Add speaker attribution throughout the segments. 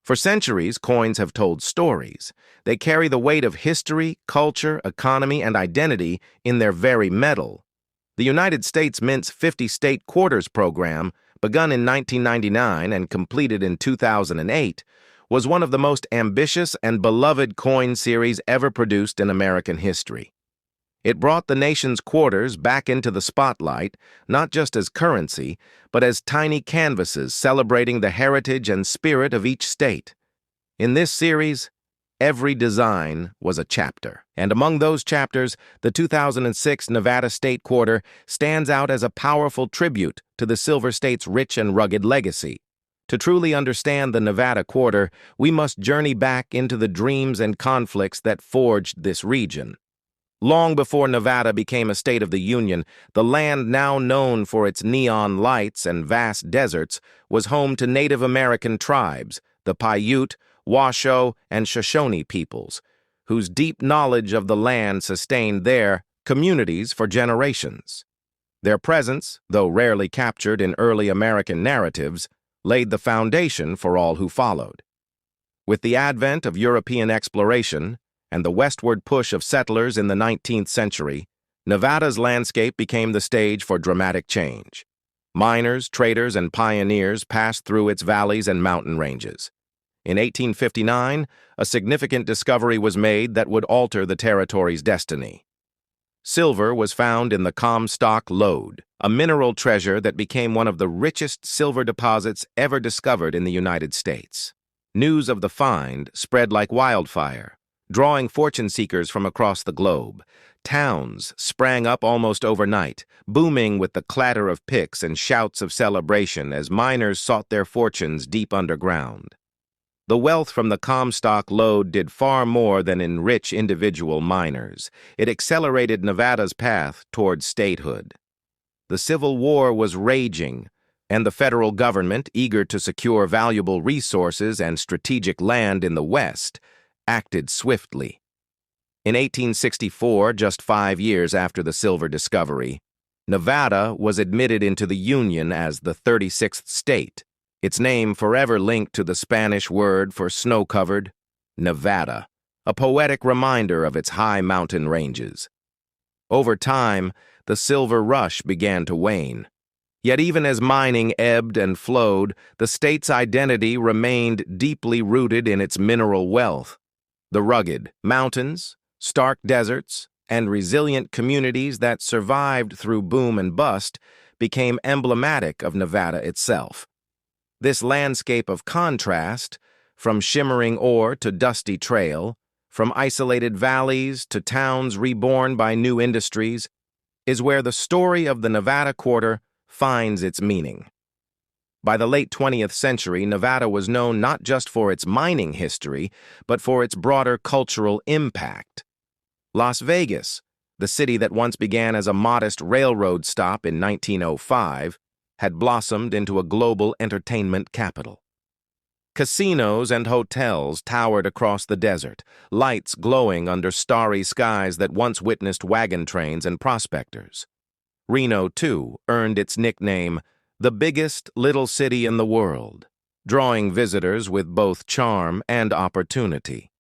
Speaker 1: For centuries, coins have told stories. They carry the weight of history, culture, economy, and identity in their very metal. The United States Mint's 50-state quarters program, begun in 1999 and completed in 2008, was one of the most ambitious and beloved coin series ever produced in American history. It brought the nation's quarters back into the spotlight, not just as currency, but as tiny canvases celebrating the heritage and spirit of each state. In this series, every design was a chapter, and among those chapters, the 2006 Nevada State Quarter stands out as a powerful tribute to the Silver State's rich and rugged legacy. To truly understand the Nevada Quarter, we must journey back into the dreams and conflicts that forged this region. Long before Nevada became a state of the Union, the land now known for its neon lights and vast deserts was home to Native American tribes, the Paiute, Washoe, and Shoshone peoples, whose deep knowledge of the land sustained their communities for generations. Their presence, though rarely captured in early American narratives, laid the foundation for all who followed. With the advent of European exploration and the westward push of settlers in the 19th century, Nevada's landscape became the stage for dramatic change. Miners, traders, and pioneers passed through its valleys and mountain ranges. In 1859, a significant discovery was made that would alter the territory's destiny. Silver was found in the Comstock Lode, a mineral treasure that became one of the richest silver deposits ever discovered in the United States. News of the find spread like wildfire, drawing fortune seekers from across the globe. Towns sprang up almost overnight, booming with the clatter of picks and shouts of celebration as miners sought their fortunes deep underground. The wealth from the Comstock Lode did far more than enrich individual miners. It accelerated Nevada's path toward statehood. The Civil War was raging, and the federal government, eager to secure valuable resources and strategic land in the West, acted swiftly. In 1864, just 5 years after the silver discovery, Nevada was admitted into the Union as the 36th state, its name forever linked to the Spanish word for snow-covered, Nevada, a poetic reminder of its high mountain ranges. Over time, the silver rush began to wane. Yet even as mining ebbed and flowed, the state's identity remained deeply rooted in its mineral wealth. The rugged mountains, stark deserts, and resilient communities that survived through boom and bust became emblematic of Nevada itself. This landscape of contrast, from shimmering ore to dusty trail, from isolated valleys to towns reborn by new industries, is where the story of the Nevada Quarter finds its meaning. By the late 20th century, Nevada was known not just for its mining history, but for its broader cultural impact. Las Vegas, the city that once began as a modest railroad stop in 1905, had blossomed into a global entertainment capital. Casinos and hotels towered across the desert, lights glowing under starry skies that once witnessed wagon trains and prospectors. Reno, too, earned its nickname, the biggest little city in the world, drawing visitors with both charm and opportunity.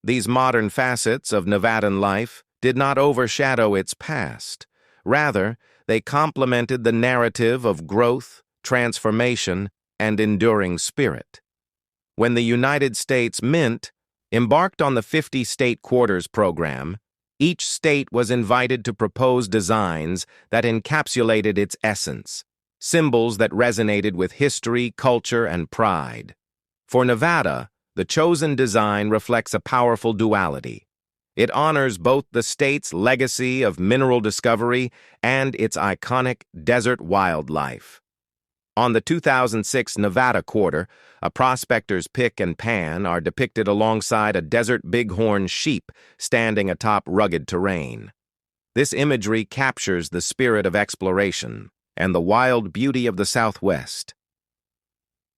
Speaker 1: These modern facets of Nevadan life did not overshadow its past. Rather, they complemented the narrative of growth, transformation, and enduring spirit. When the United States Mint embarked on the 50-state quarters program, each state was invited to propose designs that encapsulated its essence, symbols that resonated with history, culture, and pride. For Nevada, the chosen design reflects a powerful duality. It honors both the state's legacy of mineral discovery and its iconic desert wildlife. On the 2006 Nevada Quarter, a prospector's pick and pan are depicted alongside a desert bighorn sheep standing atop rugged terrain. This imagery captures the spirit of exploration and the wild beauty of the Southwest.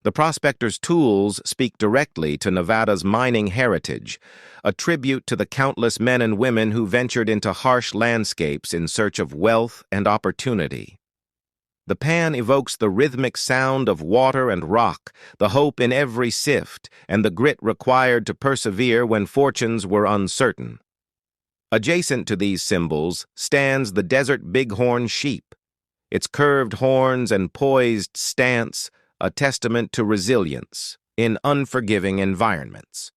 Speaker 1: The prospector's tools speak directly to Nevada's mining heritage, a tribute to the countless men and women who ventured into harsh landscapes in search of wealth and opportunity. The pan evokes the rhythmic sound of water and rock, the hope in every sift, and the grit required to persevere when fortunes were uncertain. Adjacent to these symbols stands the desert bighorn sheep, its curved horns and poised stance a testament to resilience in unforgiving environments.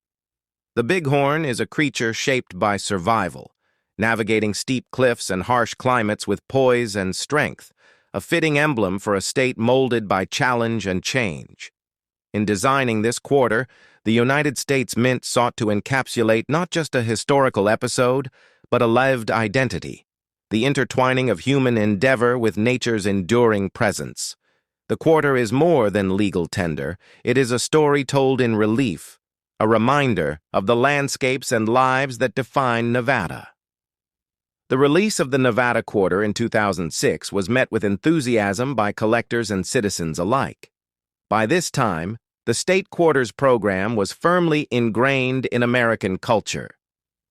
Speaker 1: The bighorn is a creature shaped by survival, navigating steep cliffs and harsh climates with poise and strength, a fitting emblem for a state molded by challenge and change. In designing this quarter, the United States Mint sought to encapsulate not just a historical episode, but a lived identity, the intertwining of human endeavor with nature's enduring presence. The quarter is more than legal tender. It is a story told in relief, a reminder of the landscapes and lives that define Nevada. The release of the Nevada Quarter in 2006 was met with enthusiasm by collectors and citizens alike. By this time, the State Quarters program was firmly ingrained in American culture.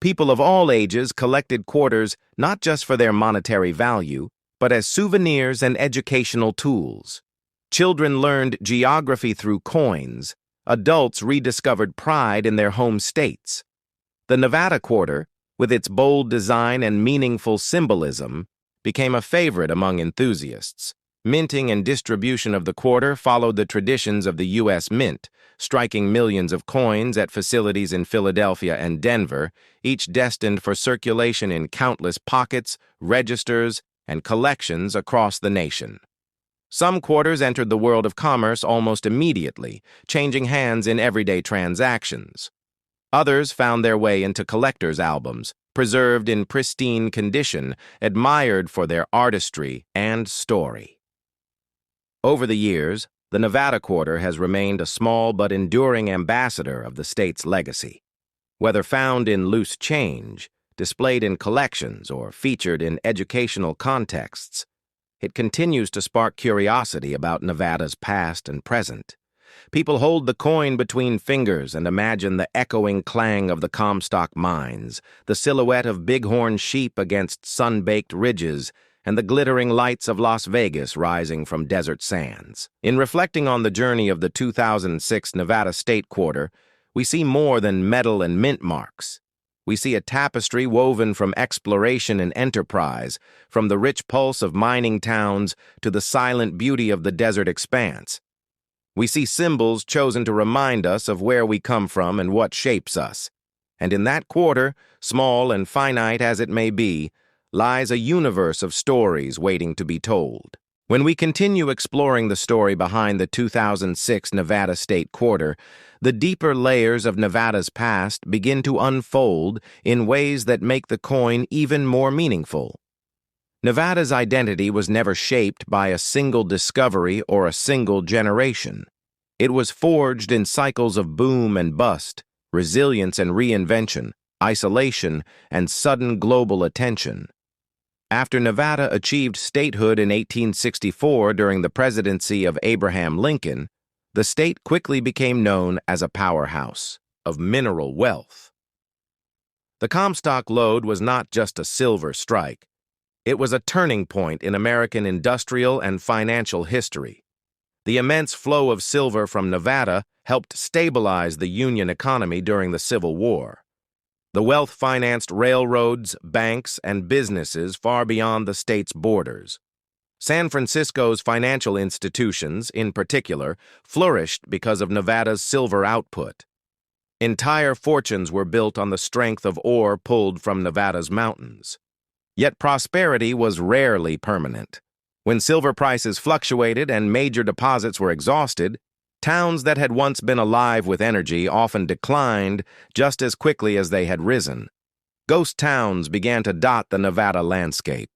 Speaker 1: People of all ages collected quarters not just for their monetary value, but as souvenirs and educational tools. Children learned geography through coins. Adults rediscovered pride in their home states. The Nevada Quarter, with its bold design and meaningful symbolism, became a favorite among enthusiasts. Minting and distribution of the quarter followed the traditions of the U.S. Mint, striking millions of coins at facilities in Philadelphia and Denver, each destined for circulation in countless pockets, registers, and collections across the nation. Some quarters entered the world of commerce almost immediately, changing hands in everyday transactions. Others found their way into collectors' albums, preserved in pristine condition, admired for their artistry and story. Over the years, the Nevada Quarter has remained a small but enduring ambassador of the state's legacy. Whether found in loose change, displayed in collections, or featured in educational contexts, it continues to spark curiosity about Nevada's past and present. People hold the coin between fingers and imagine the echoing clang of the Comstock mines, the silhouette of bighorn sheep against sun-baked ridges, and the glittering lights of Las Vegas rising from desert sands. In reflecting on the journey of the 2006 Nevada State Quarter, we see more than metal and mint marks. We see a tapestry woven from exploration and enterprise, from the rich pulse of mining towns to the silent beauty of the desert expanse. We see symbols chosen to remind us of where we come from and what shapes us. And in that quarter, small and finite as it may be, lies a universe of stories waiting to be told. When we continue exploring the story behind the 2006 Nevada State Quarter, the deeper layers of Nevada's past begin to unfold in ways that make the coin even more meaningful. Nevada's identity was never shaped by a single discovery or a single generation. It was forged in cycles of boom and bust, resilience and reinvention, isolation and sudden global attention. After Nevada achieved statehood in 1864 during the presidency of Abraham Lincoln, the state quickly became known as a powerhouse of mineral wealth. The Comstock lode was not just a silver strike. It was a turning point in American industrial and financial history. The immense flow of silver from Nevada helped stabilize the Union economy during the Civil War. The wealth financed railroads, banks, and businesses far beyond the state's borders. San Francisco's financial institutions, in particular, flourished because of Nevada's silver output. Entire fortunes were built on the strength of ore pulled from Nevada's mountains. Yet prosperity was rarely permanent. When silver prices fluctuated and major deposits were exhausted, towns that had once been alive with energy often declined just as quickly as they had risen. Ghost towns began to dot the Nevada landscape.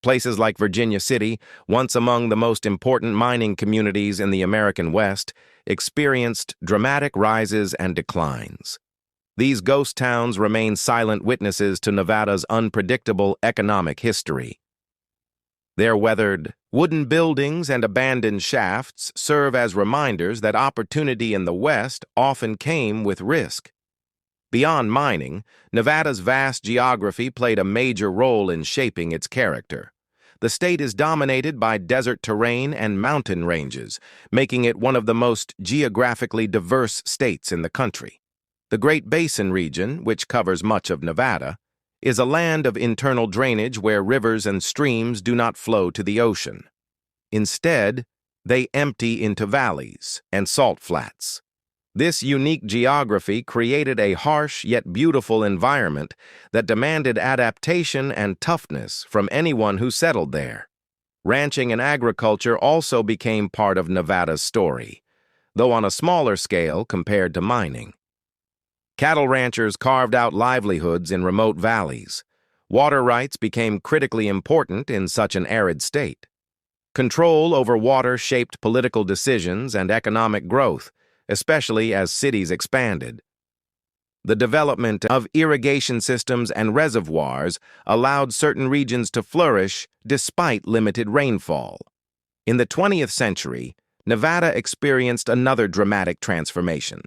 Speaker 1: Places like Virginia City, once among the most important mining communities in the American West, experienced dramatic rises and declines. These ghost towns remain silent witnesses to Nevada's unpredictable economic history. Their weathered, wooden buildings and abandoned shafts serve as reminders that opportunity in the West often came with risk. Beyond mining, Nevada's vast geography played a major role in shaping its character. The state is dominated by desert terrain and mountain ranges, making it one of the most geographically diverse states in the country. The Great Basin region, which covers much of Nevada, is a land of internal drainage where rivers and streams do not flow to the ocean. Instead, they empty into valleys and salt flats. This unique geography created a harsh yet beautiful environment that demanded adaptation and toughness from anyone who settled there. Ranching and agriculture also became part of Nevada's story, though on a smaller scale compared to mining. Cattle ranchers carved out livelihoods in remote valleys. Water rights became critically important in such an arid state. Control over water shaped political decisions and economic growth, especially as cities expanded. The development of irrigation systems and reservoirs allowed certain regions to flourish despite limited rainfall. In the 20th century, Nevada experienced another dramatic transformation.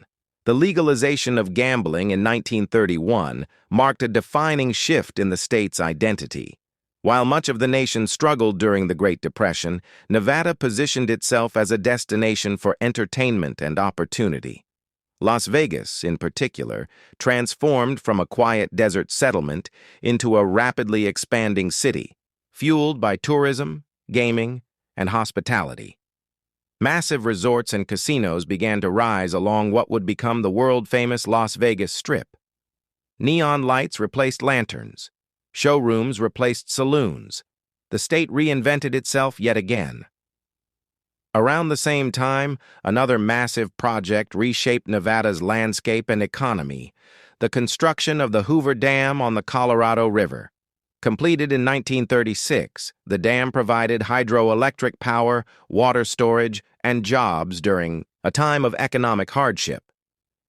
Speaker 1: The legalization of gambling in 1931 marked a defining shift in the state's identity. While much of the nation struggled during the Great Depression, Nevada positioned itself as a destination for entertainment and opportunity. Las Vegas, in particular, transformed from a quiet desert settlement into a rapidly expanding city, fueled by tourism, gaming, and hospitality. Massive resorts and casinos began to rise along what would become the world-famous Las Vegas Strip. Neon lights replaced lanterns. Showrooms replaced saloons. The state reinvented itself yet again. Around the same time, another massive project reshaped Nevada's landscape and economy: the construction of the Hoover Dam on the Colorado River. Completed in 1936, the dam provided hydroelectric power, water storage, and jobs during a time of economic hardship.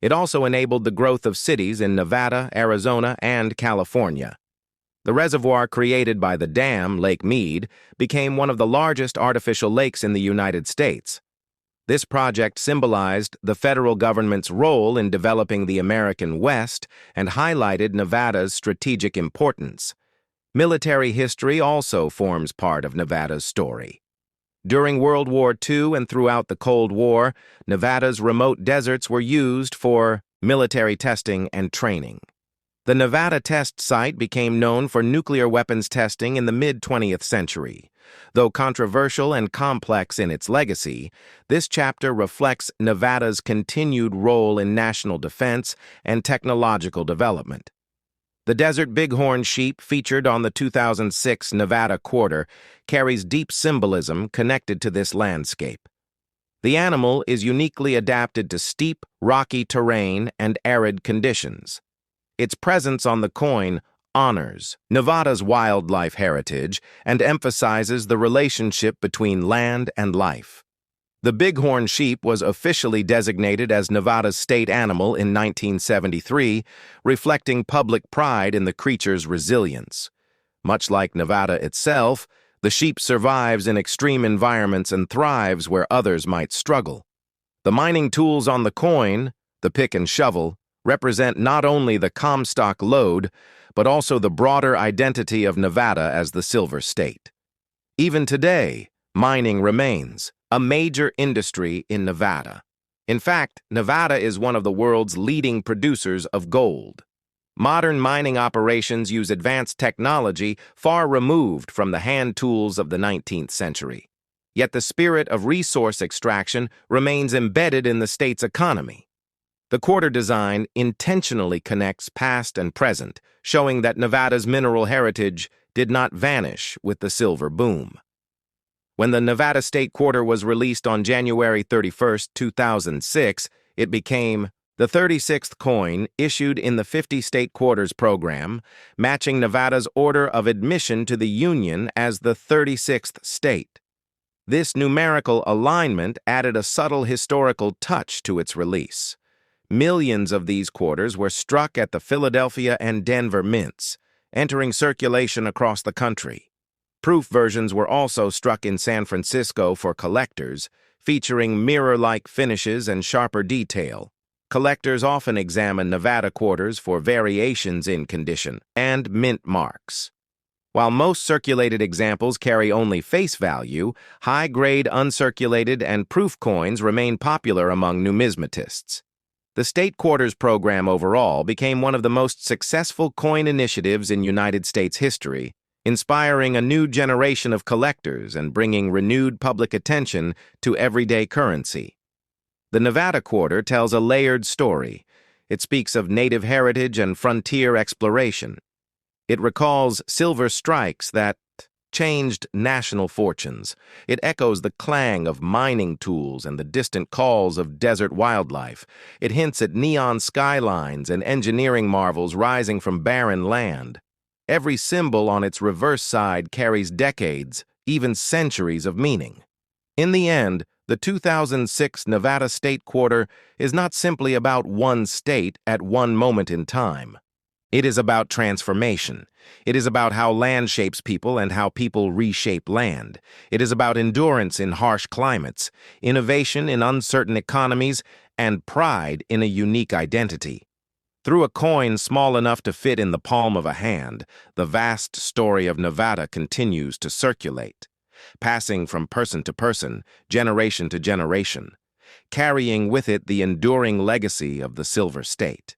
Speaker 1: It also enabled the growth of cities in Nevada, Arizona, and California. The reservoir created by the dam, Lake Mead, became one of the largest artificial lakes in the United States. This project symbolized the federal government's role in developing the American West and highlighted Nevada's strategic importance. Military history also forms part of Nevada's story. During World War II and throughout the Cold War, Nevada's remote deserts were used for military testing and training. The Nevada test site became known for nuclear weapons testing in the mid-20th century. Though controversial and complex in its legacy, this chapter reflects Nevada's continued role in national defense and technological development. The desert bighorn sheep featured on the 2006 Nevada Quarter carries deep symbolism connected to this landscape. The animal is uniquely adapted to steep, rocky terrain and arid conditions. Its presence on the coin honors Nevada's wildlife heritage and emphasizes the relationship between land and life. The bighorn sheep was officially designated as Nevada's state animal in 1973, reflecting public pride in the creature's resilience. Much like Nevada itself, the sheep survives in extreme environments and thrives where others might struggle. The mining tools on the coin, the pick and shovel, represent not only the Comstock lode, but also the broader identity of Nevada as the Silver State. Even today, mining remains a major industry in Nevada. In fact, Nevada is one of the world's leading producers of gold. Modern mining operations use advanced technology far removed from the hand tools of the 19th century. Yet the spirit of resource extraction remains embedded in the state's economy. The quarter design intentionally connects past and present, showing that Nevada's mineral heritage did not vanish with the silver boom. When the Nevada State Quarter was released on January 31, 2006, it became the 36th coin issued in the 50 State Quarters program, matching Nevada's order of admission to the Union as the 36th state. This numerical alignment added a subtle historical touch to its release. Millions of these quarters were struck at the Philadelphia and Denver mints, entering circulation across the country. Proof versions were also struck in San Francisco for collectors, featuring mirror-like finishes and sharper detail. Collectors often examine Nevada quarters for variations in condition and mint marks. While most circulated examples carry only face value, high-grade uncirculated and proof coins remain popular among numismatists. The State Quarters program overall became one of the most successful coin initiatives in United States history, inspiring a new generation of collectors and bringing renewed public attention to everyday currency. The Nevada Quarter tells a layered story. It speaks of native heritage and frontier exploration. It recalls silver strikes that changed national fortunes. It echoes the clang of mining tools and the distant calls of desert wildlife. It hints at neon skylines and engineering marvels rising from barren land. Every symbol on its reverse side carries decades, even centuries of meaning. In the end, the 2006 Nevada State Quarter is not simply about one state at one moment in time. It is about transformation. It is about how land shapes people and how people reshape land. It is about endurance in harsh climates, innovation in uncertain economies, and pride in a unique identity. Through a coin small enough to fit in the palm of a hand, the vast story of Nevada continues to circulate, passing from person to person, generation to generation, carrying with it the enduring legacy of the Silver State.